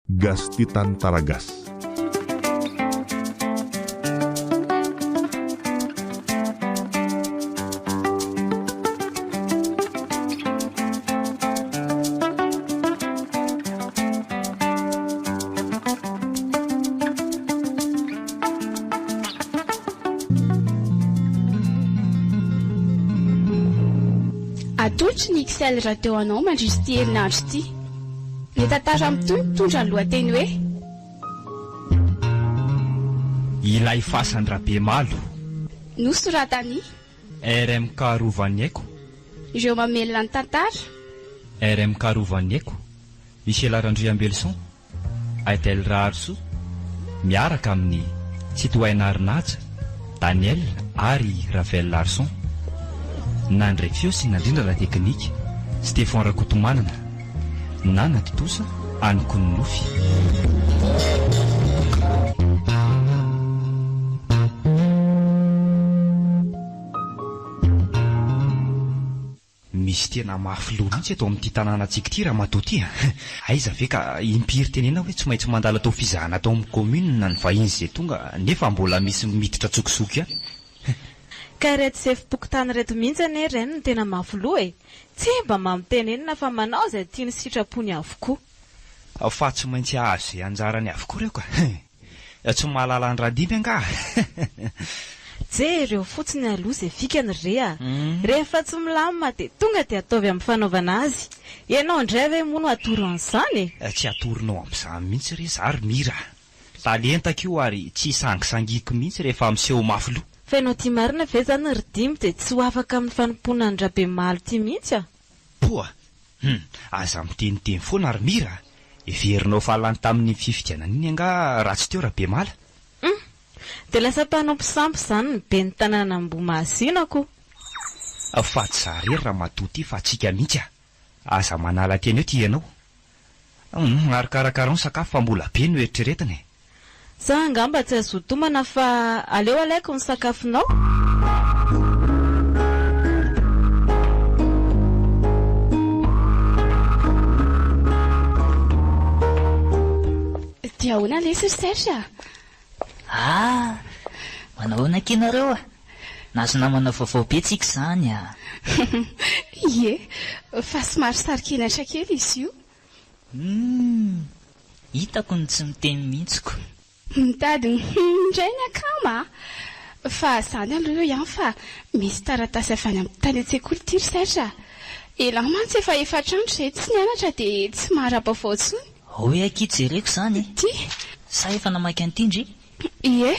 gas ti tantaragas. Atolotry ny Excel raha teo anao mandrisy ty herinandro ty. Ny tantara amin'itony mitondra ny lohateny hoe ilay fasan-drabemalo nosoratany RMK Rovaniaiko. ireo mamelona ny tantara RMK Rovaniaiko, Michel Arandriambelson, Adèle Raharso, miaraka amin'ny Citoyen Arnaja, Daniel ary Ravel Larson. Nandray feo sy nandrindrana teknika Stéphane Rakotomanana. Nana Totosa Anoko Nofy. Misy tena mafilo mihitsy eto amin'ity tanànatsika ity raha matoa ty. Aiza ve ka impiry tenena hoe tsy maintsy mandala tao fizahana atao amin'ny commune na ny vahiny izay tonga nefa mbola misy miditra tsokisoky ihany. Ka reto sefim-pokotany reto mihitsy ane reny no tena mavoloa e. Tsy mba mamitenenina fa manao izay tiany sitrapony avokoa. Fa tsy maintsy azo izay anjarany avokoa reo ka. Tsy mahalala ny radimy anga. Jereo fotsiny aloha izay fikany rea. Rehefa tsy milamina dia tonga dia ataovy amin'ny fanaovana azy. Ianao indray ve moa no atoro an'izany e? Tsy atoronao amin'izany mihitsy re zary mira. Talentako io ary tsy sangisangiako mihitsy rehefa miseho mafilo. Fa ianao tia marina ve zany ry dimy dia tsy ho afaka amin'ny fanompoana ny Rabemalo ity mihitsy a? Poa, aza miteniteny foana ry mira. Everinao falany tamin'ny fifidianana iny anga ratsy teo Rabemala. Dia lasa mpanao mpisampy izany ny be ny tanàna Ambohimasinako. Fa tsy zarery raha matoa ty fa tsika mihitsy a. Aza manala teny eo ty ianao. Arikarakarao ny sakafo fa mbola be no eritreretiny. Za angamba tsy azo tomana fa aleo alaiko ny sakafonao. dia ahoana lesy Serge? Manahoana kenareo a? Nazo namana vaovao be tsika izany a. Ie, fa somary sarikenatra kely izy io. Hitako ny tsy miteny mihitsiko. Mitady indray ny akama. Fa izany aloha ihany fa misy taratasy avy any amin'ny tany an-tsekoly ity ry Serge. Ela mantsy efa efatrandro izay tsy nianatra dia tsy mahara-baovao intsony. Hoe ankizy jereko izany. Ty Sa efa namaky an'itindry? ie,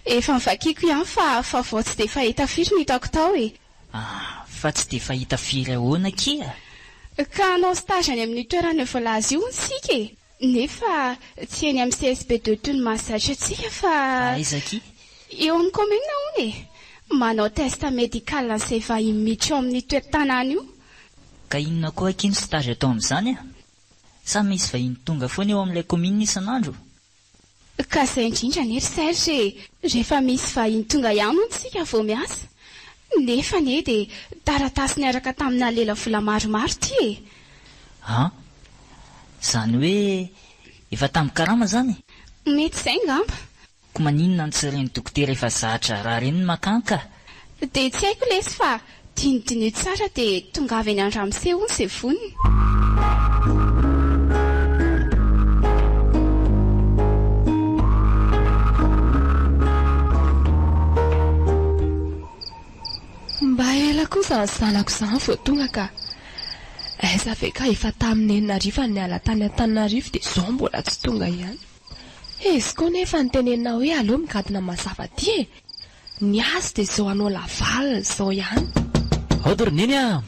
efa mivakiako ihany fa vao tsy dia fahita firy no hitako tao e. Fa tsy dia fahita firy ahoana kia? Ka hanao stage any amin'ny toerana voalaza io nsika e. Nefa tsy eny amin'ny CSB2 toy ny mahazatra antsika fa Aiza ki? eo amin'ny commune hono e. Manao test médical an'izay vahiny miditra eo amin'ny toeran-tanàna io. Ka inona koa kino stage atao amin'izany a? Sa misy vahiny tonga foana eo amin'ilay commune isan'andro? Ka izay indrindra anie ry Serge, rehefa misy vahiny tonga ihany hono tsika vao miasa. Nefa ne dia taratasy niaraka tamina lela vola maromaro ty e. Zany hoe efa tamin'ny karama zany? Mety izay ngamba. Ko maninona ny tsy reny dokotera efa zatra raha reny ny makanka? Dia tsy haiko lesy fa dinidinio tsara dia tonga avy any Andramose hono izay voniny. Mba ela kosa zanako izany vao tonga ka. Aiza ve ka efa tamin'ny Enarivo ny ala tany Antananarivo dia izao mbola tsy tonga ihany. Izy koa nefa nitenenina hoe aleo mikadina mazava ty e. Ny azy dia izao anao lavalina izao ihany. Aodory neny a?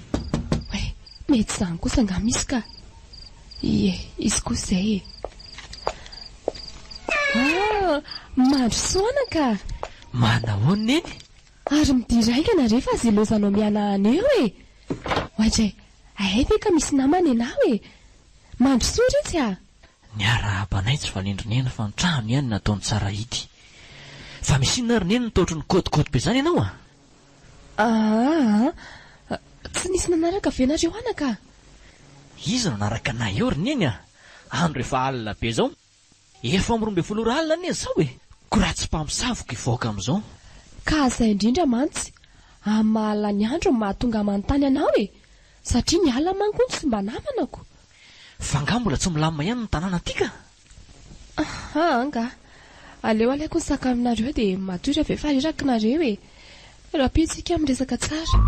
Hoe, mety izany kosa nga misy ka. Ie, izy koa izay e. Mandro soana ka. Manahoana neny? Ary midiraingana rehefa azy ilozanao miana aneo e. Ohatray, ve ka misy namana ianao e. Mandro soa retsy a. Ny arahabanay tsy valendrinena fa ny trano ihany nataony tsara hity. Fa misy inona ry neny nitaotry ny kôtikôty be izany ianao a? Tsy nisy nanaraka ve nareo anaka? Izy nanaraka anay eo ry neny a? andro efa alina be zao. Efa amby 12 alina anie zao e. Koa tsy mpamosavoko ivoaka amin'izao. Ka zay indrindra mantsy amin'ny mahala ny andro mahatonga manontany anao e, satria ny alina manko ny sy mba namanako. Fa nga mbola tsy milamina ihany ny tanàna tika. Anga aleo alaiko ny saka aminareo dia matory avy efa reraka nareo e. Rapitsika miresaka tsara.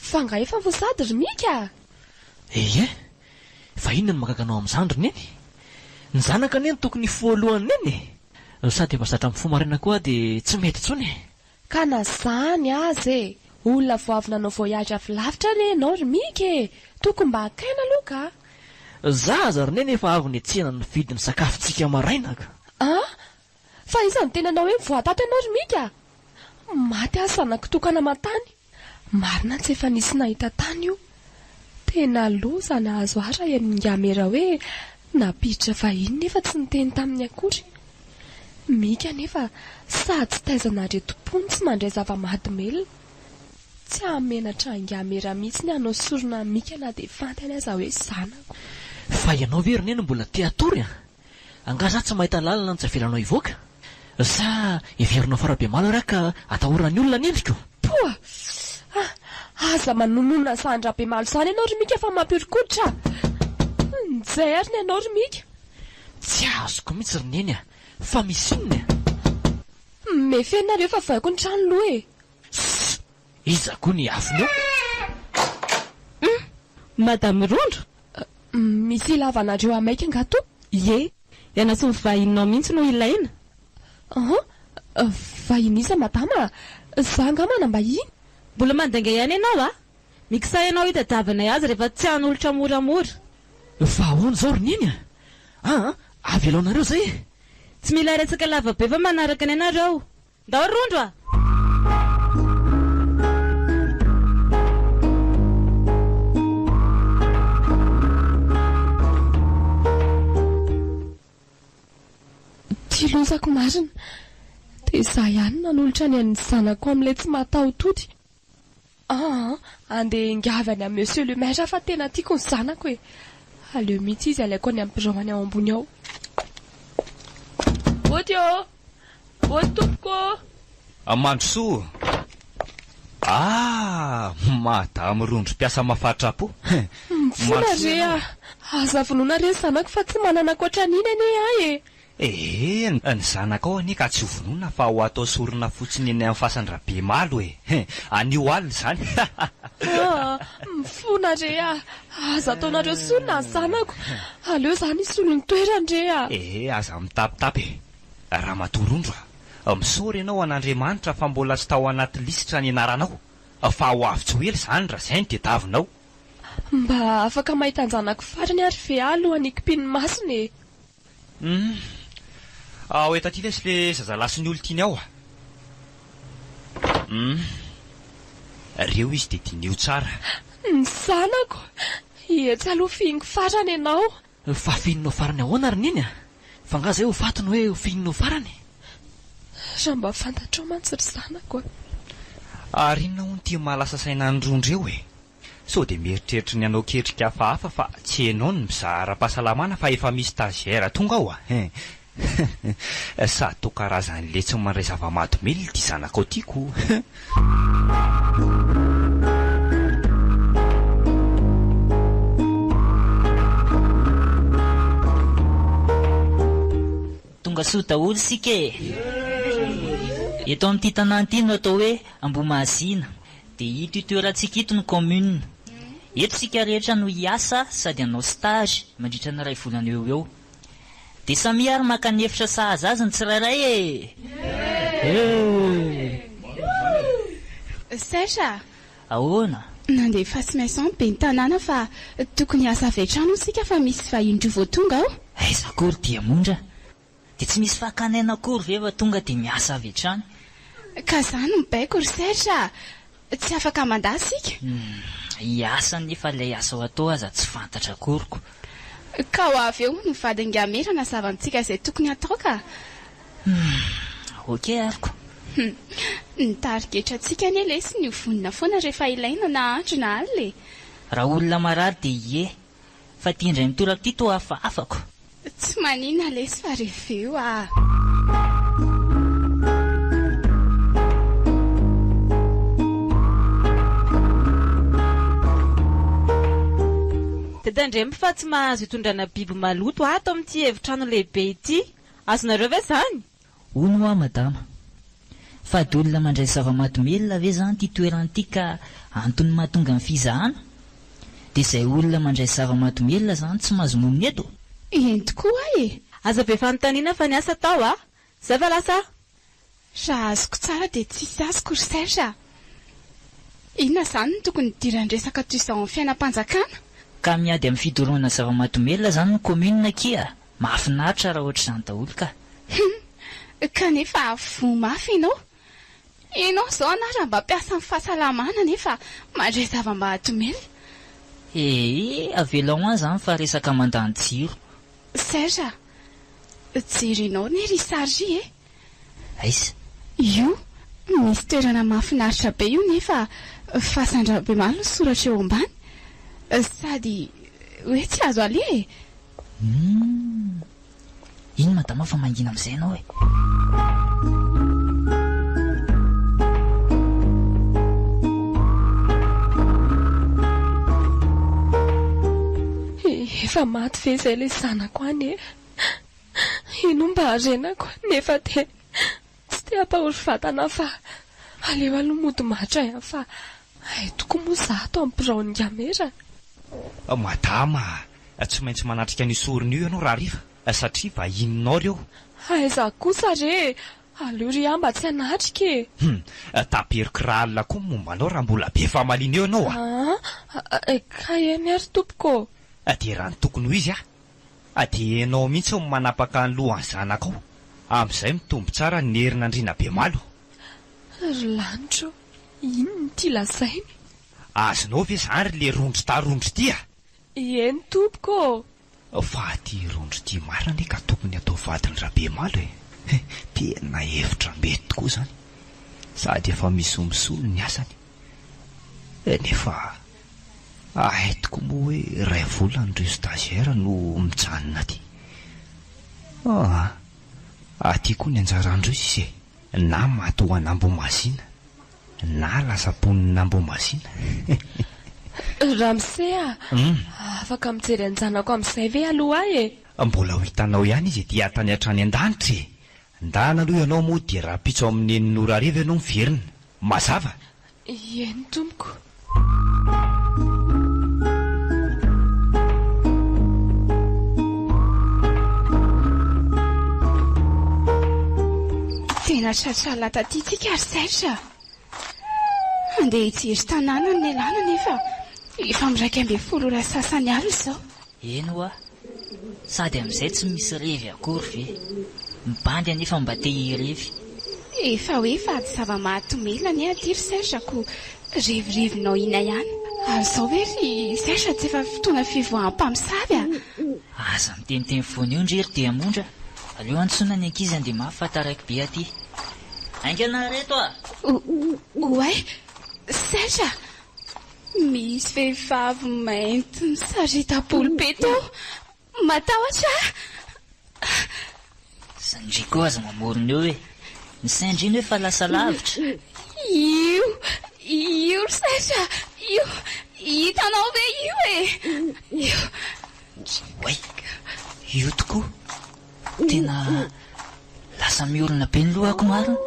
Fa nga efa vosady ry mika. Eye, fa inona ny makakanao amin'ny zandrony eny? Ny zanaka neny tokony foalohany eny. Sady efa zatra amin'ny fomaraina koa dia tsy mety intsony. Ka na zany azy e, olona vao avy nanao voyage avy lavitra ry ianao ry mika e, tokony mba hakaina aloha ka. Zaza ry neny efa avy niatsena ny vidin'ny sakafontsika maraina ka. Fa izany tena anao hoe voatato ianao ry mika. Maty azy zanako tokana matany. Marina tsy efa nisy nahita tany io. Tena loza na azo ara engamera hoe napiditra vahiny nefa tsy niteny tamin'ny akory. Mika nefa sady tsy taizana reto-pony tsy mandray zava-mahadomelina. Tsy hamenatra angamera mihitsy ny hanao sorona mika na dia fantany aza hoe zanako. Fa ianao very neny mbola te atory a? Anga za tsy mahita lalana ny tsy avelanao ivoaka. Sa iverinao farabe malo ra ka atahorany olona ny endriko. Poa! Aza manonona sandra be malo zany ianao ry mika fa mampirikoditra. Nizay ary ny ianao ry mika. Tsy azoko mihitsy ry neny a, fa misy inona? Mefenareo fa vaiko ny trano loha e. Iza koa ny afony eo? Madame Rondro? Misy ilavanareo amaika angato? Ie, iana sy mivahinao mihitsy no ilaina. Vahinisa madama, za nga manambahiny. Mbola mandenga ihany ianao a? Mikisa ianao hitadiavana azy rehefa tsy han'olotra moramora. Fa ahoana zao ry neny a? Avy elaonareo zay? Tsy mila resaka lava be fa manaraka ny anareo. Ndao Rondro a? Tilozako marina. Dia za ihany nanolotra ny an'ny zanako amin'ilay tsy mataotody. Andeha ingavany amin'ny monsieur le maire fa tena tiako ny zanako e. Aleo mihitsy izy alaiko any amin'ny biraony ao ambony ao. Odio! Ody tompoko! Mandrosoa! Madame Rondro mpiasa mahafatrapo. Mifona re a. Aza vonoina re zanako fa tsy manana ankoatran'iny anie ahy e. Ny zanaka ao anie ka tsy hovonona fa ho atao sorona fotsiny eny amin'ny fasan-drabe malo e. Anio alina zany. Mifona re a. Aza ataonareo solona ny zanako. Aleo zany solony toerany re a. Aza mitapitapy. Ramatoa Rondro misaory ianao an'Andriamanitra fa mbola tsy tao anaty lisitra ny anaranao. Fa ho avy tsy hoely zany raha izay ny tediavinao. Mba afaka mahita ny zanako farany ary ve alohan'ny kipin'ny masony e. Eto aty lesy le zazalahy ny olon-tiany ao reo izy dia dineo tsara. Ny zanako etsy aloha fihingo farany ianao. Fa fihinonao farany ahoana ry neny a? Fa nga zay ho fatony hoe ho fihinonao farany. Raha mba fantatrao mantsy ry zanako. Ary inona ho ny tia mahalasa saina ny Rondro eo e? Sao dia mieritreritra ny anao ketrika hafahafa fa tsy hainao ny mizaha ara-pahasalamana fa efa misy stagiaire tonga ao a. Sady to karazan'le tsy mandray zava-mahadomelina ity zanako tiako. Tonga soa daholo sika e. Eto amin'ity tanàna ity no atao hoe Ambomahazina. Dia ito toerantsika ito ny commune. Eto sika rehetra no hiasa sady hanao stage mandritra ny 2 volana eo. Dia samy ary maka ny efitra sahaza azy ny tsirairay e. Serge, Ahoana? nandeha fasy maison be ny tanàna fa tokony hiasa avy hatrano isika fa misy vahiny vao tonga ao. Aiza akory dia mondra. Dia tsy misy fakanaina akory ve fa tonga dia miasa avy hatrany. Ka zany mibaiko ry Serge, tsy afaka mandà sika. Hiasa nefa ilay asa ao atao aza tsy fantatra akoriko. ka ho avy eo ny vadingamerana zavantsika izay tokony atao ka. Okey ariko. Ny tarigetratsika ny lesy ny vonina foana rehefa ilaina na andro na alina. Raha olona marary dia ie, fa tia indray mitoraka ity toa hafahafako. Tsy maninona lesy fa rehefa eo Dadandremy fa tsy mahazo hitondrana biby maloto ato amin'ity evitrano lehibe ity. Azonareo ve zany? Hono hoa madama. Fa dy olona mandray zava-matomelona ve zany ty toerana ka antony mahatonga ny fizahana? Dia izay olona mandray zava-matomelona zany tsy mahazo monina eto. Eny tokoa e. Aza be fanontaniana fa ny asa tao Zay va lasa? Raha azoko tsara dia tsisy azoko ry Serge. Inona zany no tokony diran-dresaka toy izao amin'ny fiainam-panjakana? Ka miady amin'ny fidorohana zava-matomelona zany ny commune kia. Mahafinaritra raha ohatra izany daholo ka. Kanefa vo mafy ianao. Ianao izao na raha mba mpiasa amin'ny fahasalamana nefa mandray zava-matomelona. Avela ho any zany fa resaka mandany jiro. Serge, jerinao ny ry Sargy e? Aiza? Io, misy toerana mahafinaritra be io nefa fahasandrabe malo ny soratra eo ambany. Sady hoe tsy azo alia e. Iny madama fa mangina amin'izay ianao e. Efa maty ve izay ilay zanako any e? Ino mba harenako nefa dia tsy te hampahory vatana fa aleo aloha mody matra ihany fa toko moa zato amin'ny biraon'Ingamera. Madama, tsy maintsy manatrika ny sorona io ianao raha riva, satria vahininao reo. Aiza kosa re, aleo ry mba tsy hanatrika e. Taperiko raha alina koa mombanao raha mbola be famalina eo ianao ka eny ary tompoko. Dia raha ny tokony ho izy dia ianao mihitsy ho manapaka ny lohan'ny zanakao. Amin'izay mitombo tsara ny herinandriana be malo. Ry lanitro, inona ty lazainy? Azonao ve zany ry le rondro tarondro ty Eny tompoko. Fa ty rondro ty marina ne ka tokony atao vadiny raha be malo e. Tena hevitra mety tokoa zany. Sady efa misomisolo ny asany. Nefa aitoko moa hoe ray volany ireo stagiaire no mijanona ty. Aty koa ny anjarandreo izy na maty ho anambo-masina na lasa-ponina ambo-masina. Ramsey afaka mijery anjanako amin'izay ve aloha e? Mbola ho hitanao ihany izy dia tany hatrany an-danitra e. Ndana aloha ianao moa dia raha pitso amin'ny enin'ora ariva ianao miverina. Mazava? Eny tompoko. Tena tratrala tatytsika ry Serge. Andeha hijery tanàna ny elana nefa efa miraika ambin'ny folo ora sasany alina izao. Eny hoa, sady amin'izay tsy misy revy akory ve? Mibandy anefa mba te hirevy. Efa hoe vady zava-matomelona ny aty ry Serge ko revirevinao ina ihany. Ary izao ve ry Serge tsy efa fotoana fivoaham-mpamosavy Aza miteniteny foana eo ndrery dia mondra. Aleo antsoina ny ankizy andeha mahafantaraiky be aty. Aingana reto Oay, Serge, misy vehivavy mainty misarita-bolo be tao. Matahotra? Sandriko aza mamorona eo e. Ny saindriny hoe fa lasa lavitra. Io ry Serge, io, hitanao ve io e? Oay, io tokoa. Tena lasa miolona be ny lohako marina.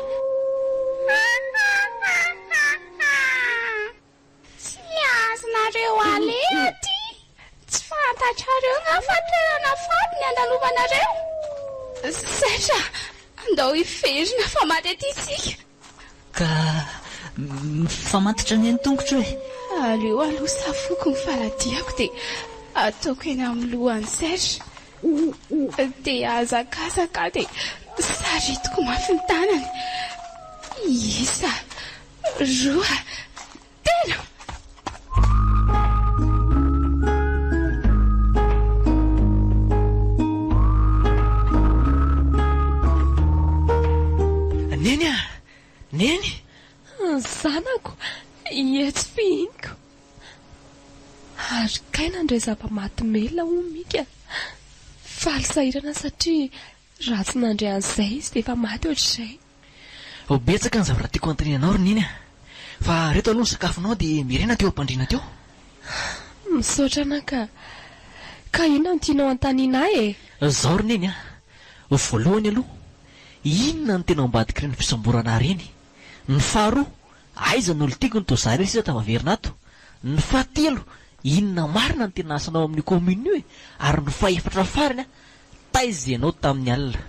Tsy azonareo alety. Tsy fantatrareo nga fa toerana faty ny andalovanareo. Serge, andao hiverina fa maty aty isika. Ka famantatra ny eny tongotra hoe? Aleo aloha safoko ny faladiako dia ataoko eny amin'ny lohan'ny Serge. Dia azakazaka dia saritiko mafy ny tanany. Isa, roa, telo. Neny a! Neny! Zanako, etsy fihiniko. Ary kaina andrezam-pamaty mail ho mika. Faly sahirana satria raha tsy nandray an'izay izy dia efa maty ohatr'izay. Betsaka ny zavatra tiako antonianao ry Neny a. Fa reto aloha ny sakafonao dia mirena teo am-pandriana teo. Misaotra anaka. Ka inona no tianao antaniana e? Zaho ry Neny a. Voalohany aloha, inona no tena ambadika ireny fisamborana reny? Ny faharoa, aiza ny olon-tiako ny tozary sisa tavaverina ato? Ny fahatelo, inona marina ny tena asanao amin'ny komina io e? Ary ny fahaefatra farany a, taizenao tamin'ny alina.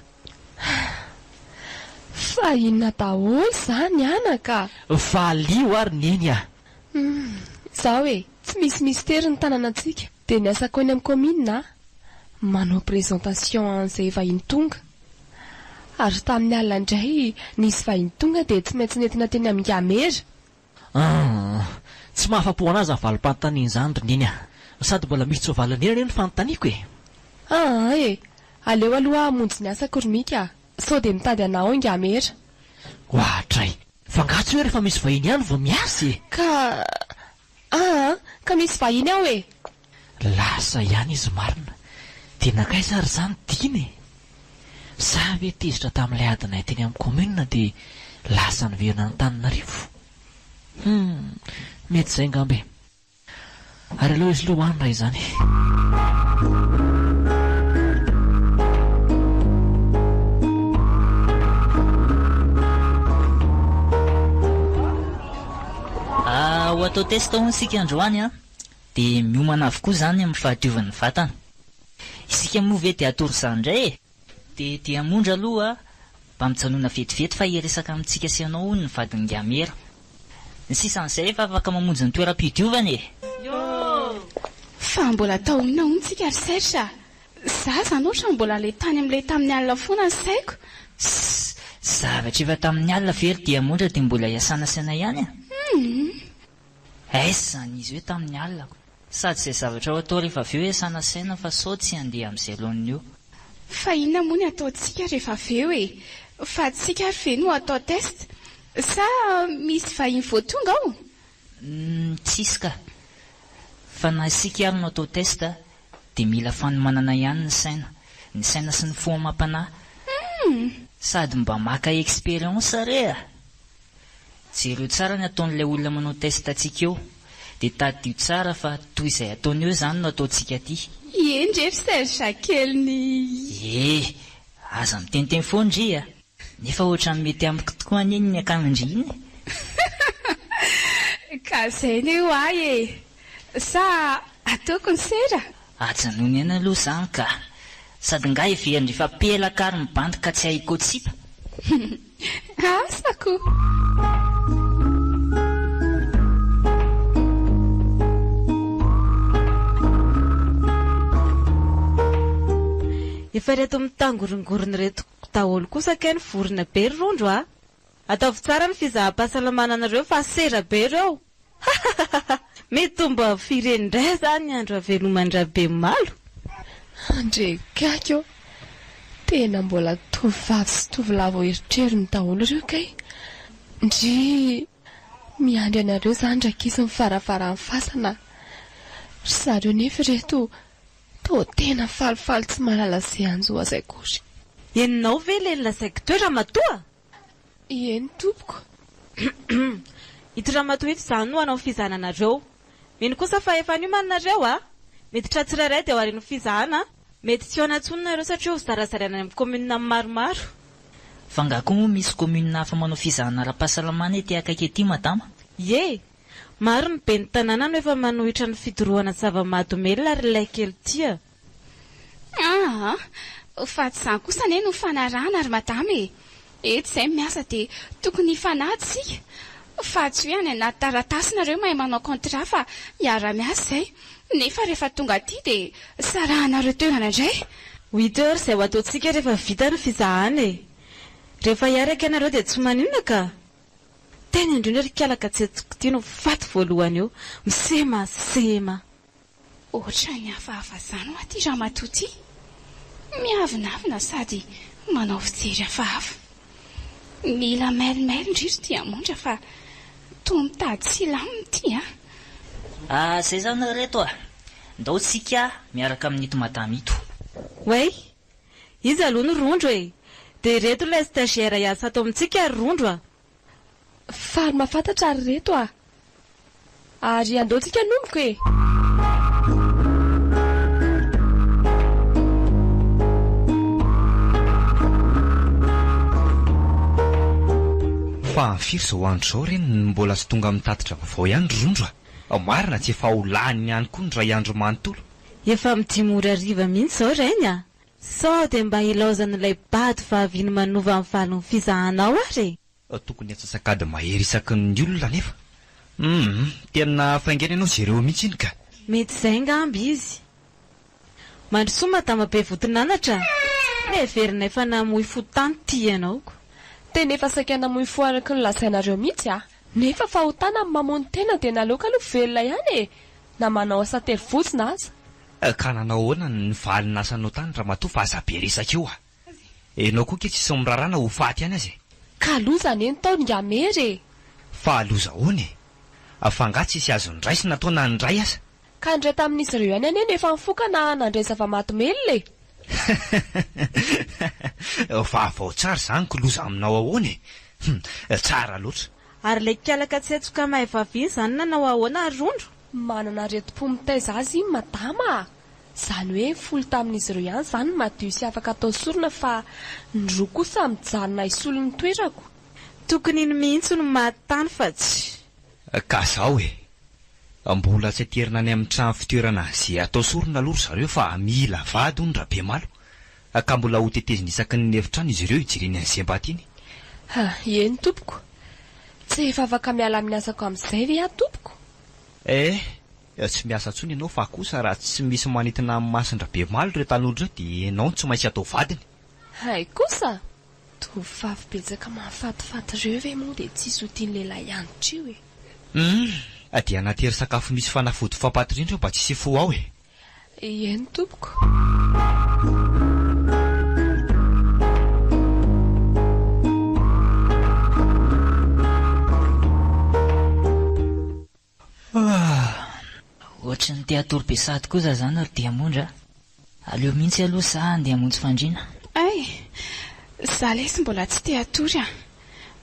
Fa inona daholo izany anaka? Valio ary Neny a. Zaho e, tsy misy mistera ny tanànantsika. Dia ny asako eny amin'ny komina manao présentation an'izay vahiny tonga. Ary tamin'ny alina indray nisy vahiny tonga dia tsy maintsy nentina teny amin'ny gamera. Tsy mahafapo anazy ny valim-panontaniana izany ry Neny a. Sady mbola misy tsovalan'era ny fanontaniako e. Aleo aloha hamonjy ny asako ry mika. Sao dia mitady anao ny gamera. Ohatray, fa ngatsy hoe rehefa misy vahiny ihany vao miasa e. Ka misy vahiny aho e. Lasa ihany izy marina. Dia nakaiza ary izany dina e. Sa ve tezitra tamin'ilay adinay teny amin'ny komina dia lasa niverina ny Antananarivo. Mety izay ngambe. Ary aloha izy loha hoany raha izany. Ho atao testa hono isika androany a, dia miomana avokoa izany amin'ny fahadiovan'ny vatana. Isika moa ve dia atoro izany indray e. Dia hamonjy aloha mba mijanona vetivety fa hiresaka amintsika sy ianao hono ny vadiny gamera. Ny sisan'izay efa afaka mamonjy ny toeram-pidiovana e. Fa mbola taonina hono tsika ry Serge. Za zany ohatra mbola ilay tany amin'ilay tamin'ny alina foana ny saiko. Zavatra efa tamin'ny alina very dia hamonjy dia mbola hiasana saina ihany a. Zany izy hoe tamin'ny alina. Sady izay zavatra ho atao rehefa avy eo hiasana saina fa sao tsy handeha amin'izay lohan'ny io. Fa inona moa ny ataontsika rehefa avy eo e? Fa tsika ary ve no atao test? Sa misy vahiny voatonga ao? Tsisy ka. Fa na isika ary no atao testa dia mila fanomanana ihany ny saina sy ny fo amam-panahy. Sady mba maka expérience re a. Jereo tsara ny ataon'ilay olona manao testa atsika eo. Dia tadio tsara fa toy izay ataony eo izany no ataontsika aty. Endrery Serge kely aza miteniteny foandry a. Nefa ohatra ny mety amiko tokoa aniny ny akamandriny. Ka izay ny ho ahy e. Sa ataoko ny sera? Ajanony ena aloha izany ka. Sady nga everiny rehefa pelaka ary mibandy ka tsy haiko tsipa. Asako. Efa reto mitangorongorona reto daholo kosa kay ny vorona be rondro a. Ataovy tsara ny fizaham-pahasalamana anareo fa sera be ireo. Mitomba fireny indray zany ny andro avelomandra-be malo. Andrekako, tena mbola tovovavy sy tovolahy vao eritreriny daholo ireo kay. Ndry miandry anareo zany ndrakizy mifaravara amin'ny fasana. Ry zareo nefa reto to tena falifaly tsy malala izay anjo azay kory. Eninao ve le lazaiko toera matoa? Eny tompoko. Ito ramatoa ito izany no anao fizananareo. Mino kosa fa efa niomanareo a. Mety tratsirairay dia ho arino fizahana. Mety tsy ho anatsononareo satria ho zarazarana amin'ny komina maromaro. Fa ngako moa misy komina hafa manao fizahana ara-pahasalamana ety akaiky ety madama? Maro ny be ny tanàna no efa manohitra ny fidorohana zava-mahadomelina ary ilay kely tia. Fa tsy izany kosa anie no fanarahana ary madama e. Eto izay miasa dia tokony ifanadsika. Fa tsy hoe any anaty taratasy nareo mahay manao contrat fa miara-miasa izay. Nefa rehefa tonga aty dia sarahanareo toerana indray. 8 heures izay ho ataontsika rehefa vita ny fizahana e. Rehefa hiaraka ianareo dia tsy maninona ka. Tena indrindra ry kialaka tsy etiko ity no faty voalohany eo. Misema. Ohatra ny hafahafa izany ho aty ramatoa ity. Miavinavina sady manao fijery hafahafa. mila mailimay indrindro ty amondra fa toa mitady sy laminy ty zay zany reto ndao tsika miaraka amin'ito madama ito. Way, izy aloha ny rondro dia reto ilay stagiaire hiasa ato amintsika ary rondro Faly mahafantatra ary reto ary andaontsika nomboka fa firy zao andro zao reny mbola tsy tonga mitatitra vaovao ihany rondro marina tsy efa ho lany ihany koa ny ray andro manontolo. Efa midimy ariva mihitsy zao reny sao dia mba ilaozan'ilay bady vaviny manova amin'ny valiny fizahanao ary tokony atsasakady mahery isaky ny olona nefa. Tena faingana ianao zareo mihitsy iny ka. mety izay ngamby izy. Mandrosoa madama be votinanatra everina efa namoy fotany ty ianaoko. tena efa saika namoy fo araky ny lazainareo mihitsy nefa fahotana amin'ny mamony tena dia naloka aloha velona ihany na manao asa telo fotsina aza. Ka nanao ahoana ny valina asanao tany raha matoa fa aza be resaka eo enao koa ke tsisy mirarana ho faty ihany azy. Ka lozany eny tao nga mery fa loza ahoana afanga tsisy azo ndray sy nataona ndray aza. ka ndray tamin'izy ireo ihany eny efa mifoka na nandray zava-maty melona vaovao tsara zany ko loza aminao ahoana tsara loatra. Ary ilay kialaka tsetsoka mahay vaviny zany nanao ahoana ary rondro. manana reto-po mitaiza azy iny madama zany hoe folo tamin'izy ireo ihany zany madio sy afaka atao sorona fa ndroa kosa mijanona isolo ny toerako. Tokony iny mihitsy no mahatany fa tsy ka zao mbola tsy aterina any amin'ny trano fitoerana zay atao sorona loro zareo fa mila vady ony rabe malo ka mbola ho teteziny isaky ny efitrano izy ireo ijireny an'izay mbatiny. Eny tompoko tsy efa afaka miala amin'ny asako amin'izay ve tompoko. Tsy miasa tsony ianao fa kosa raha tsy misy manitina amin'ny masin-drabe malo ireo tanolo ireo dia ianao tsy maintsy atao vadiny. Hay kosa tovovavy betsaka mahafatifaty ireo ve moa dia tsisy ho tiany lehilahy ihanytra io dia anatery sakafo misy fanafody fampatirindreo mba tsisy fo ao eny tompoko. Ohatry ny teatoro besady kosa zany ary dia mondra aleo mihitsy aloha za andeha hamonjy fandriana. Za lesy mbola tsy teatory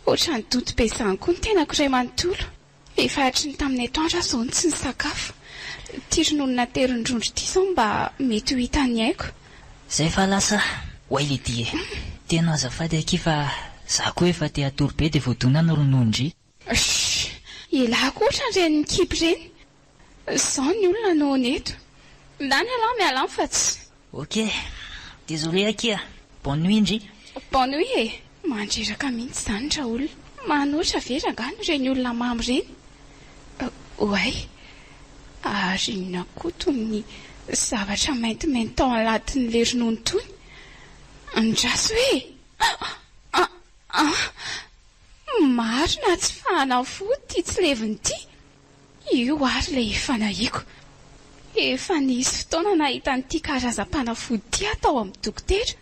ohatry ny dodo be zany koa ny tenako iray manontolo efa hatry ny tamin'ny atoandro zao ny tsy ny sakafo tiron'olona terindrondro ty zao mba mety ho hitany haiko. Zay fa lasa hoay le die tena azafady aky fa za koa efa teatoro be dia voadonana ronondry. Ilako ohatry reny kibo reny zao ny olona no neto ndany aloha miala fa tsy. Ok, désolé aky bonne nuit indry. Bonne nuit mandreraka mihitsy zany ra olona manoatra vera ngano reny olona mamy reny. Oay ary nakoto ny zavatra maintimainty tao anatin'le ronono tony andraso marina tsy fanafody ty tsy leviny ty io ary le fanahiako efa nisy fotoana nahita n'ity karazam-panafody ty atao amin'ny dokotera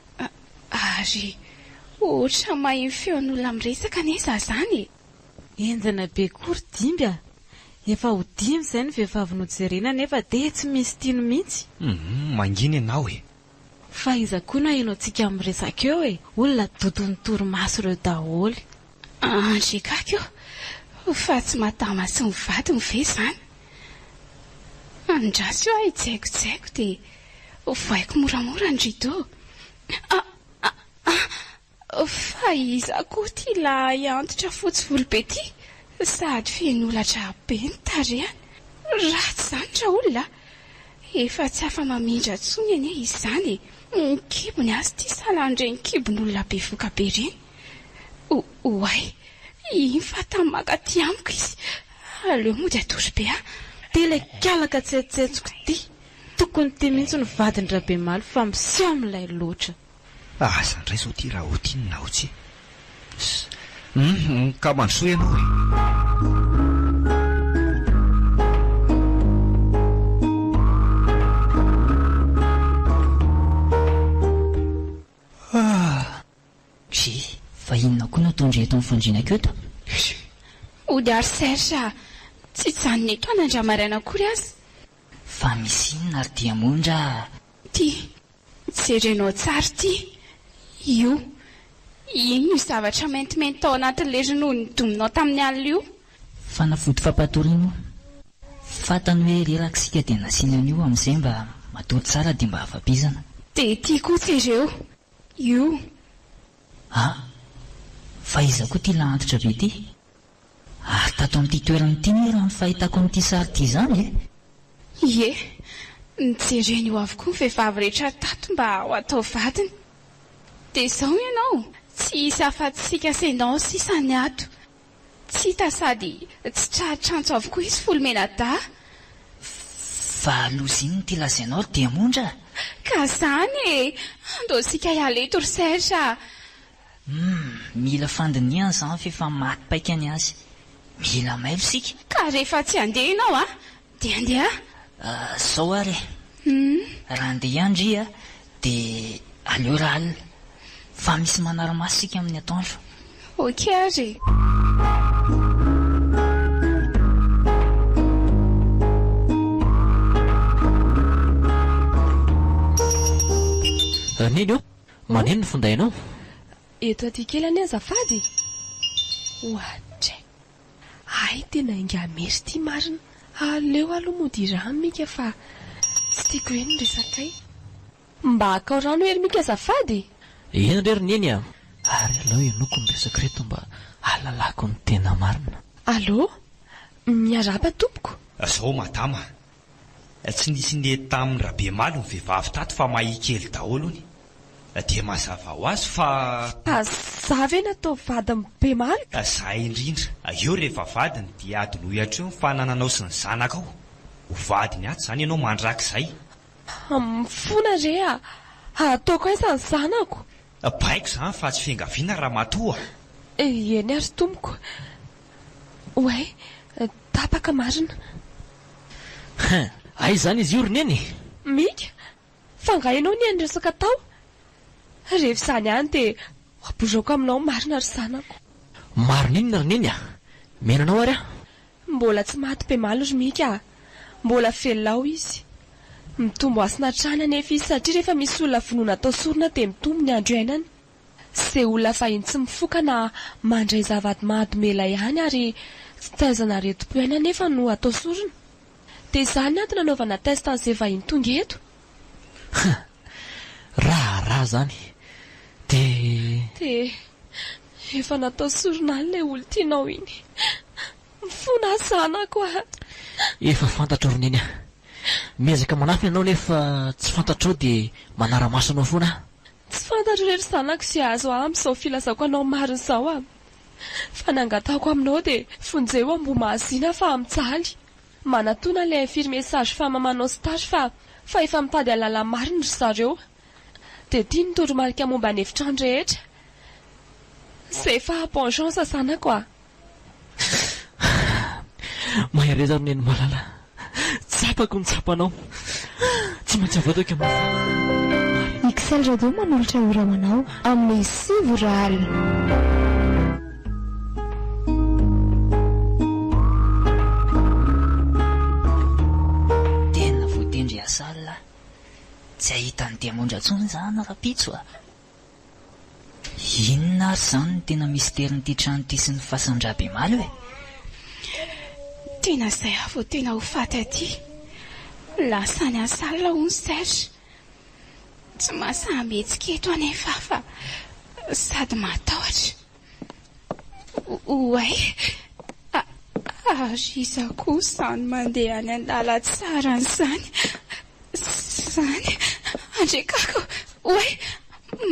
ary ohatra mahiny feon'olona miresaka neza zany enjana be kory dimby efa ho dimy izay ny vehivavy nojerena nefa dia tsy misy tiany mihitsy. Mangina ianao fa iza koa na hainao tsika miresaka eo olona dodon'ny torimaso ireo daholo. Andrikako fa tsy madama sy mivady mive zany andraso io itsaiko dia voaiko moramora ny rideau fa iza koa ty la antitra fotsy volobe ty sady fianolatra be ny tarehany ratsy zany tra olona efa tsy afa mamindra tsony eny izy zany ny kibony azy ty salan'ireny kibon'olona be voka be reny. Oay iny fa tamin'ny makaty amiko izy aleo moa dia atory be dia ilay kialaka tsetsetsoka ty tokony ty mihitsy ny vadin-dra be malo fa miseho amin'ilay loatra. Zandray zao ty raha ho tiany na ho tsy ka mandrosoa ianao fa inona koa no tondra eto amin'ny fandriana keto ody ary Serge tsy janony eto anandramaraina akory azy fa misy inona ary dia mondra ty jerenao tsara ty io ino io zavatra maintimainty tao anatin'ilay ronono nidominao tamin'ny alina io fanafody fampatoriano fantany hoe reraka sika dia nasiana an'io amin'izay mba matory tsara dia mba hafapizana dia ty kosa ireo io fa iza koa ty lahantitra be ty ary tato amin'ity toerana ity ny raha ny fahitako amin'ity sary ty izany ie nijereny io avokoa ny vehivavy rehetra tato mba ho atao vadiny dia izao ianao tsy hisy afa-tsy sika senao sisany ato tsy hita sady tsy traritrantso avokoa izy folomena-da fa loza iny ty lazainao dia mondra ka zany andao sika ialeto ry Serge mila fandiniana izany fefa maty-paika ny azy mila mailo sika ka rehefa tsy handeha ianao dia handeha sao ary raha andeha iandry dia aleo raha alina fa misy manara-maso sika amin'ny atoandro ok ary neny eo maneno ny fondainao eto aty kely any azafady ohatray ay tena inga mery ty marina aleo aloha mody rano mika fa tsy tiako hoe ny resakay mba akao rano hery mika azafady ena ndrery neny ary alao enoko ny resaka reto mba alalako ny tena marina allo miaraba tompoko zao madama tsy nisy le tamin'ny rabe malo ny vehivavy tato fa mahikely daholo ny dia mazava ho azy fa za ve natao vadiny be malo za indrindra eo rehefa vadiny dia adiny hohatra eo ny fanananao sy ny zanakao ho vadiny ato izany ianao mandrakizay mifona re ataoko aizany zanako baiko izany fa tsy fiangaviana raha matoa eny ary tompoko oay tapaka marina ay izany izy io roneny mika fangainao ny eny resaka tao rehefa izany any dia aborako aminao marina ry zanako marina inona roneny menanao ary mbola tsy maty be malo ry mika mbola velonao izy mitombo asina trany anefa izy satria rehefa misy olona vonoana atao sorona dia mitombo ny andro iainany izay olona fahiny tsy mifoka na mandray zavady-mahadimela ihany ary tsy taizana retom-poaina nefa no atao sorona dia izany ato nanaovana test an'izay vahiny tonga eto raha zany dia efa natao sorona an'ilay olo tianao iny mifona zanako efa fantatro roneny miezaka manafina anao nefa tsy fantatrao dia manara-maso anao foana tsy fantatro rery zanako sy azo amin'izao filazako anao marina izao fa nangatako aminao dia fonjeo ambo mahazina fa mitsaly manatona ilay firy mesazy fa mamanao stage fa efa mitady alala marina ry zareo dia tia nitoromarika momba ny efitrano rehetra izay fa bon chance zanako mahereza roneny malala tsapako ny tsapanao tsy maintsy avoatako Excel Radio manolotra ora manao amin'ny Sivo Raly. tena voatendry asala tsy ahita ny diamondra ntsony izany raha-pitso inona ary izany ny tena misterin'ity trano ity sy ny fahasandrabe maly tena izay avo tena ho faty aty lasany asala ho ny Serge tsy mahasametsika eto anefa fa sady matahotra oay iza koa izany mandeha any an-dala tsara n'izany andrekako oay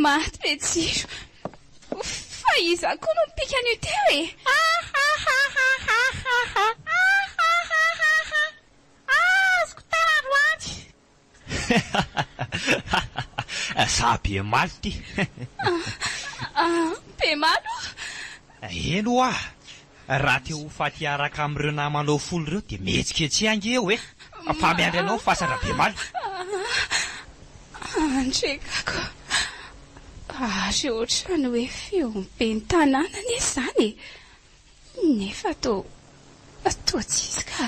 maty be jiro fa iza koa no mipika an'io teo azoko taroany za be malo ty be malo eno raha teo ho faty araka amin'ireo namanao folo ireo dia metsika tsy ange eo fa miandry anao fasara be malo andrekako ary ohatrany hoe feombe ny tanàna anie izany nefa toa tsisy ka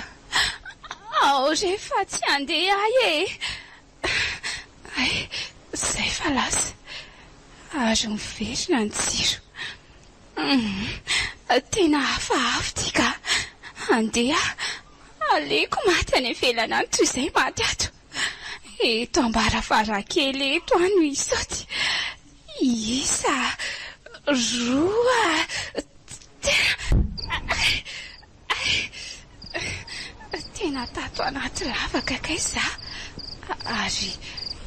ao rehefa tsy andeha ahy ay izay fa lasa ary miverina ny jiro tena hafahafa ty ka andeha aleko maty any ivelana any toy izay maty ato eto ambaravarakely eto ano isaty isa roa tena tato anaty lavaka kay za ary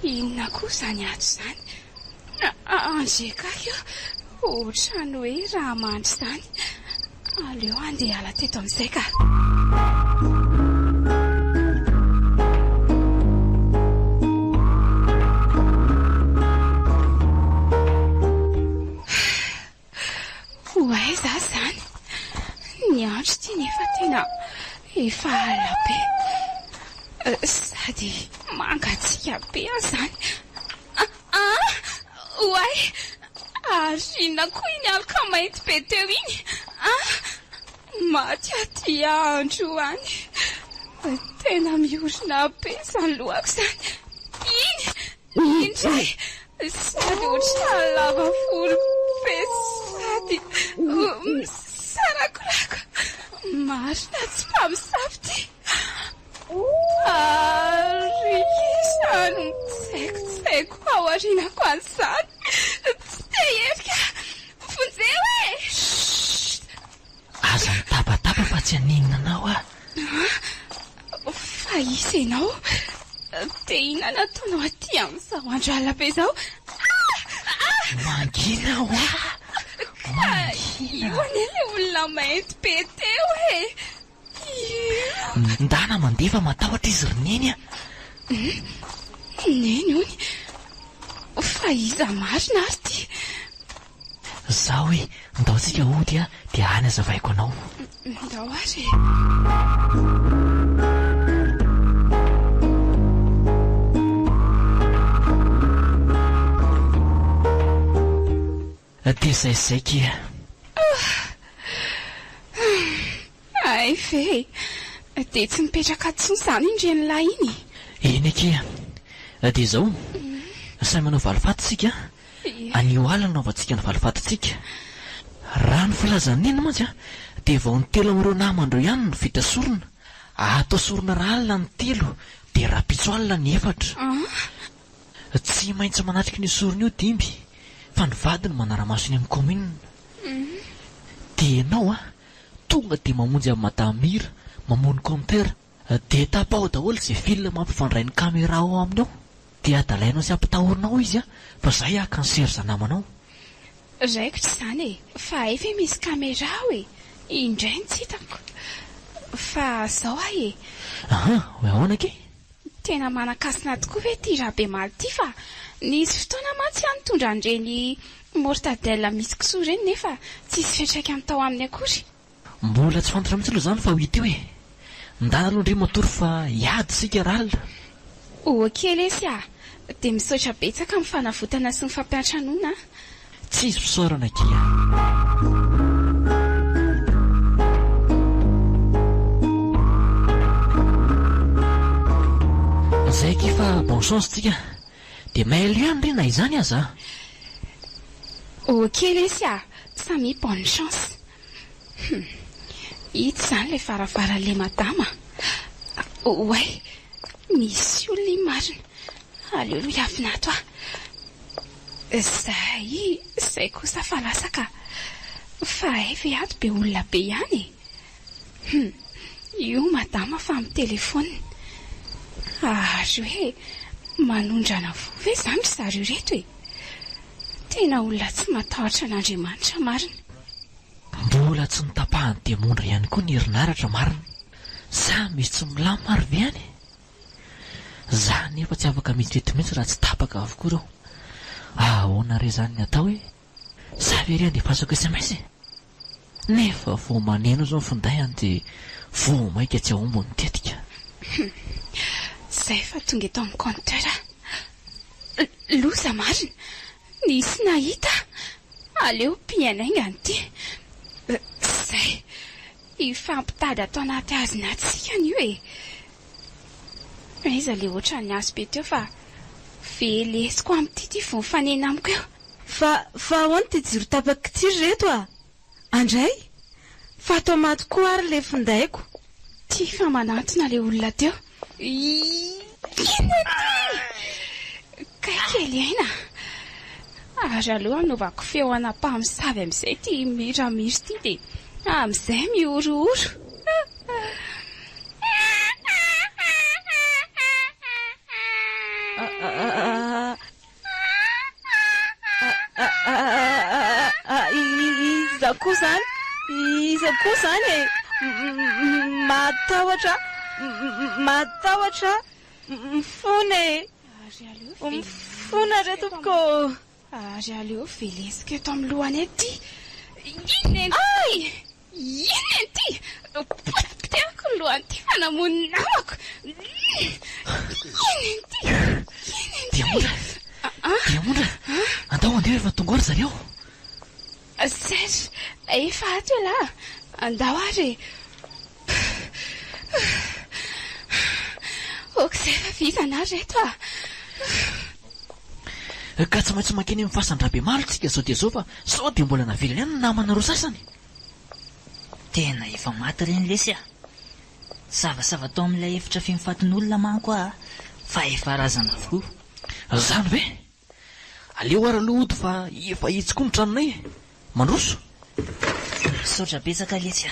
inona koa zany ato zany andrekaka ohatrany hoe raha mandry zany aleo andeha ala teto amin'izay ka hoaiza zany ny andro ty nefa tena efa ala be sady mangatsika be zany oay ary inona koa iny aloka mainty be teo iny maty aty andro any tena miorina be zany lohako zany iny indray sady ohatrana lava folo be sady misarakorako marina tsy mpamisafy ty ary izany tsaiko ao arinako an'izany tsy te efika fonjeo e aza mitabataba fa tsy aninona anao fa izy ianao dia inona nataonao aty amin'izao andro alina be izao mangina ho io anie le olona mainty be teo e ndana mandeha fa matahotra izy roneny neny ony fa iza marina ary ty za hoe ndaotsika ody dia any azavaiko anao ndao ary dia zay kia ay ve dia tsy mipetraka tson izany indreny lahy iny eny kia dia zao say manao valifatotsika anio ala naovantsika ny valifatotsika raha ny filazan'iny mantsy dia vao ny telo amin'ireo namandreo ihany ny vita sorona atao sorona raha alina ny telo dia rapitso alina ny efatra tsy maintsy manatrika ny sorona io dimby fa ny vadiny manara-masony amin'ny komina dia ianao tonga dia mamonjy amin'ny madamira mamony comptera dia tapao daholo izay filina mampifandray ny caméra ao aminy ao dia adalainao sy ampitahorinao izy fa zay kansery namanao raikitra izany fa efa misy caméra hoe indray ny tsy hitako fa zao hoe ahoana ke tena manakasina tokoa ve ty raha be maly ty fa nisy fotoana mantsy ihany tondra an'ireny mortadelle misy kisoa ireny nefa tsisy fiantraikany tao aminy akory mbola tsy fantatra mihitsy aloha zany fa ho ity hoe ndana aloha ndre matory fa hiady sika ralina okely esy dia misaotra betsaka amin'ny fanavotana sy ny fampiantranoana tsy izy fisaorana kia zay ke fa bon chance tsika dia mailo ihany re na izany aza okely esy samy bonne chance ity zany ilay varavaran'ilay madama oay misy olona iny marina aleoloha hiavinato zay kosa fa lasaka fa efa ato be olona be ihany io madama fa amin'ny telefona ary hoe manondrana vove zany ry zareo reto e tena olona tsy matahotra an'Andriamanitra marina mbola tsy nitapahany dia mondra ihany koa ny herinaratra marina sa misy tsy milamy maro be any za nefa tsy afaka mihitsy raha tsy tapaka avokoa reo ahoana re zany ny atao hoe savery andeha fasako SMS nefa vao maneno zao findayany dia vao maika tsy ahombony tetika zay fa tonga eto amin'ny compteur loza marina nisy nahita aleo mpiainaingany ty zay ifampitady atao anaty azonantsika an'io iza le oatra ny azo be teo fa velesiko amin'ity ty vao mifanena amiko eo fa ahoana ty jiro tapaka ty reto andray fa atao maty koa ary le findaiko ty fa manantona le olona teo kaikely aina ary aloha anovako feo anam-pamisavy amin'izay ty miramiry ty dia amin'izay miorooro iza koa zany matahotra mifona retoko ary aleo velesika eto amin'ny lohany ety inona ty potipotehako ny lohany ty fanamonina namako dia mondra andao andeha efa tonga ary zareo serge efa ato elahy andao ary okizay fa vita anazy reto ka tsy maintsy mankeny amin'ny fasan-drabe maro tsika zao dia zao fa sao dia mbola navelany ihany ny namana roa sasany tena efa maty reny lesy zavasava tao amin'ilay efitra fimifatin'olona manko fa efa razana avokoa zany hoe aleo ary aloha ody fa efa hitsy koa ny tranonay mandroso misaotra betsaka lesy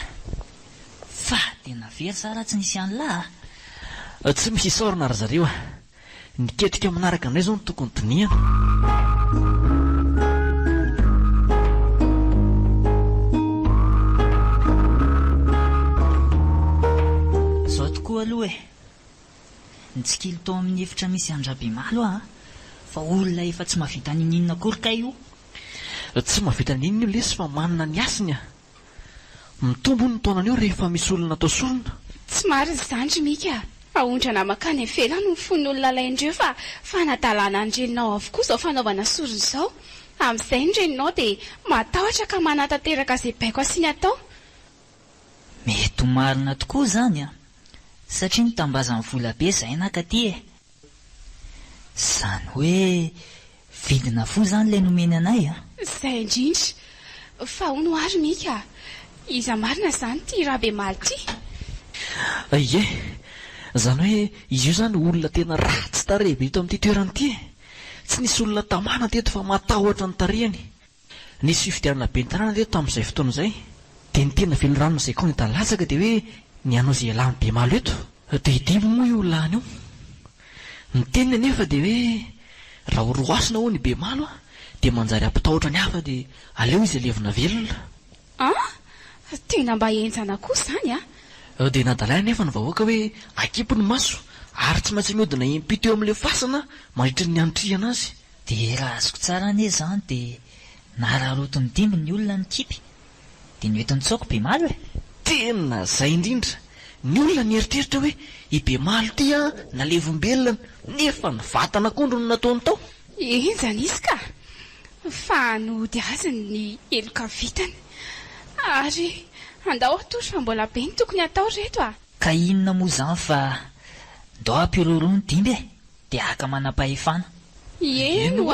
fa tena very sara tsy nisy an'lahy tsy misy isaorana ary zareo niketrika manaraka anay zao ny tokony diniana zao tokoa aloha nitsikilo tao amin'ny efitra misy andrabimalo fa olona efa tsy mahavita nininona korika io tsy mahavita ninina io lesy fa manana ny asiny mitombo ny taonana eo rehefa misy olona atao solona tsy mariny zandry mika aondrana makany ivelany no fon'olona laindreo fa fanadalana andreninao avokoa zao fanaovana sorony izao amin'izay ndreninao dia matahotra ka manatanteraka izay baiko asiny atao mety marina tokoa zany satria nitambazany vola be zay nakaty zany hoe vidina fo zany ilay nomeny anay izay indrindra fa hono ary mika iza marina zany ty raha be maly ty ie zany hoe izy io zany olona tena ratsy tarehbe ito amin'ity toerany ity tsy nisy olona tamana teto fa matahotra ny tarehany nisy fifidianana be ny tanàna teto tamin'izay fotoana izay dia ny tena veloranona izay koa ny talatsaka dia hoe ny anao izay alany be malo eto dia idimo moa io olany io ny teniny anefa dia hoe raha horoasina ho ny be malo dia manjary ampitahotra ny hafa dia aleo izy alevina velona tena mba enjana koa zany dia nadalay nefa ny vahoaka hoe akipo ny maso ary tsy maintsy miodina impito eo amin'ilay fasana mandritra ny anotrihana azy dia raha azoko tsara ane zany dia nararotony dimby ny olona ny kipy dia ny oetiny tsaoko be malo tena zay indrindra ny olona nieritreritra hoe i be malo ty nalevombelona nefa ny vatana kondro no nataony tao enjana izy ka fa nody azy ny eloka vitany ary andao atory fa mbola be ny tokony atao reto ka inona moa zany fa ndao ampiroro ny dimby dia aka manam-pahefana eno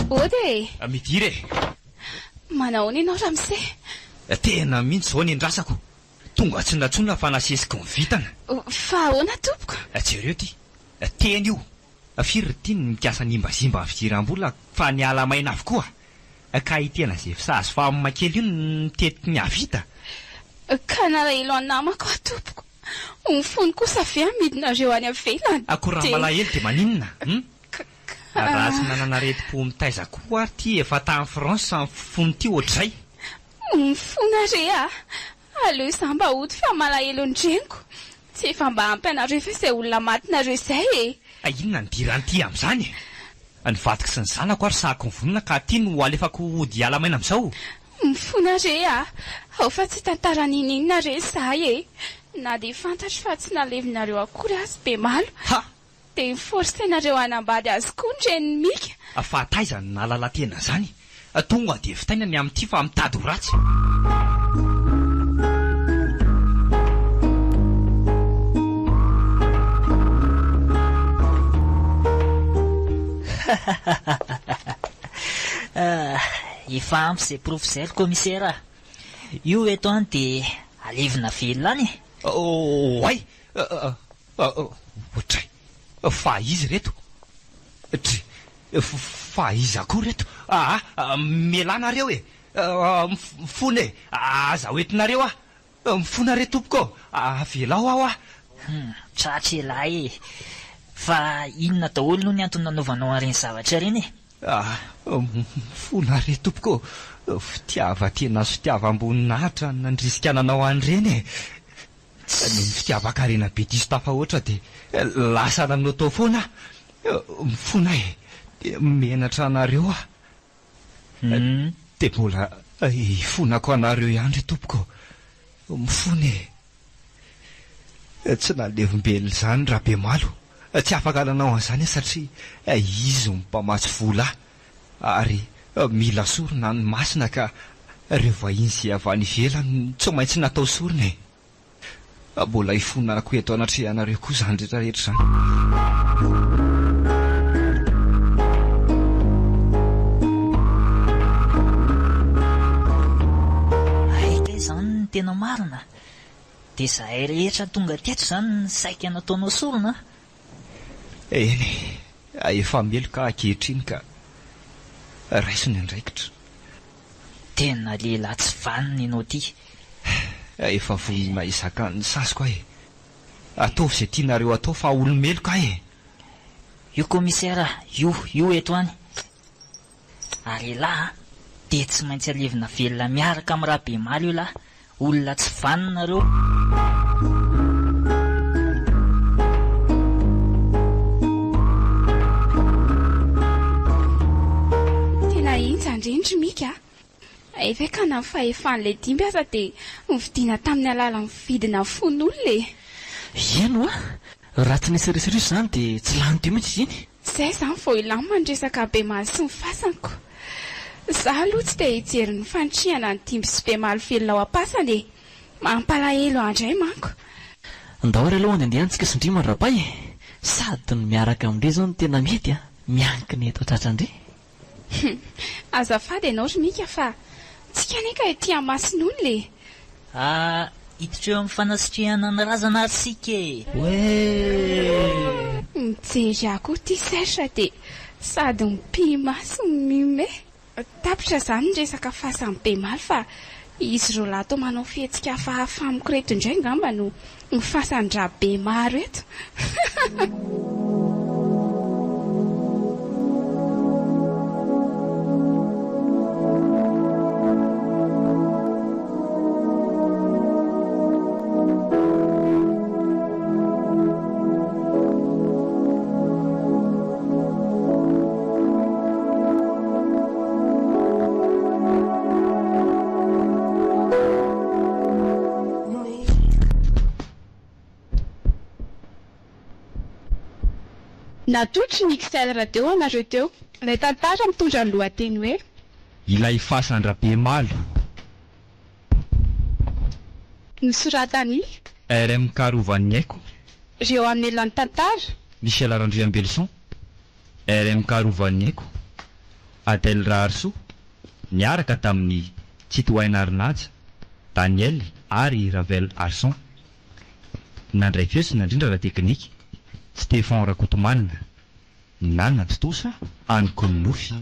ody midire manao ny ianao ramose tena mihitsy zao ny andrasako tonga tsy natsonona fa nasesiko ny vitana fa ahoana tompoko jereo ty teny io firy ty ny mikasa nimbazimba fidiram-bola fa ny alamaina avokoa ka itena zay fisazy fa makely io nitetiky ny avita ka narahelo anamako tompoko ny fony kosa ve midinareo any avelany akoraha malahelo dia maninona raha tsy nananareti-po mitaizako ary ty efa tamin'ny France ny fony ty ohatr'izay ny fonare aleo izany mba ody fa malahelo ndreniko tsy efa mba ampyanareo fa izay olona matinareo izay inona nidiran'ity amin'izany ny vadiko sy ny zanako ary sahako ny vonona ka ty no alefako ody alamaina amin'izao Mifona re ao fa tsy tantara ninina re zahay e. Na dia fantatro fa tsy nalevinareo akory azy be malo. Ha! Dia niforsenareo hanambady azy koa ndreny mika. Fa taiza ny nalala tena zany. Tonga dia vitaina ny amin'ity fa mitady ho ratsy. Efa ampy izay professeur commissaire. Io eto any dia alevina velona any e. Ay! Otray! Fa izy reto? Fa izy akory reto? Melanareo e! Mifona e! Aza hoentinareo mifona re tompoko! Velao aho Tratra elahy e. Fa inona daholo no ny antony nanaovanao areny zavatra reny e? Mifona re tompoko! Fitiava tena sy fitiava amboninahitra nandrisikananao an'ireny e. Ny fitiavaka rena be diso tafahoatra dia lasa nanao tao foana. Mifona e. Menatra anareo dia mbola ifonako anareo ihany re tompoko. Mifona e. Tsy nalevim-bely izany raha be malo. Tsy afaka nanao an'izany satria izy mpamatsy vola ary mila sorona ny masina ka ireo vahiny izay avy any ivelany tsy maintsy natao sorona e. Mbola ifonako eto anatrehanareo koa izany rehetrarehetra izany. Aika izany ny tena marina. Dia zahay rehetra tonga teto izany ny saika nataonao sorona. Eny, efa meloka ankehitriny ka raisiny andraikitra. Tena lehilahy tsy vanina ianao ty. Efa vonona izaka ny sasiko e. Ataovy izay tianareo atao fa olomeloka e. Io commissaire, io eto any. Ary lahy dia tsy maintsy alevina velona miaraka amin'ny raha be maly io lahy. Olona tsy vanina reo. Tena intsandrindry mika. Efa ka na fahefan'ilay dimby aza dia nividiana tamin'ny alalan'ny vidina fon'olona e. Eno raha tsy nisy resirisa izany dia tsy lany teo mihitsy iny. Izay izany vao ilamina ny resaka be maly sy ny fasanko. Izaho aloha tsy dia hijery ny fantrihana ny dimby sy be maly velona ao am-pasany e. Mampalahelo andray manko. Andao ry aloha andehantsika sondrimana rabay e. Sady ny miaraka amin'ireo izao no tena mety miankina eto tratrandre. Azafady ianao ry mika fa tsika neka ety Masin'olona e. Hiditra eo amin'ny fanasitrihana ny razana arsika e. Mijery akoho ty sertra dia sady mipima sy mime. Tapitra izany ny resaka fasan'ny be maly fa izy ireo lahy tao manao fihetsika hafahafa amiko reto indray ngamba no mifasan-dra be maro eto. Natotry ny XL radio anareo teo. Ilay tantara mitondra ny lohateny hoe ilay fasan-dra be malo. Nosoratany RM Karovan'ny Aiko. ireo amin'ny elan'ny tantara. Michel Arandriambelson. RM Karovan'ny Aiko. Adèle Raharso. Niaraka tamin'ny Titoaina Arnaja, Daniel ary Ravel Arson. Nandray fiosina indrindra raha teknika. Stéphane Rakotomanina, Nana Totosa, Anne Kolonofy.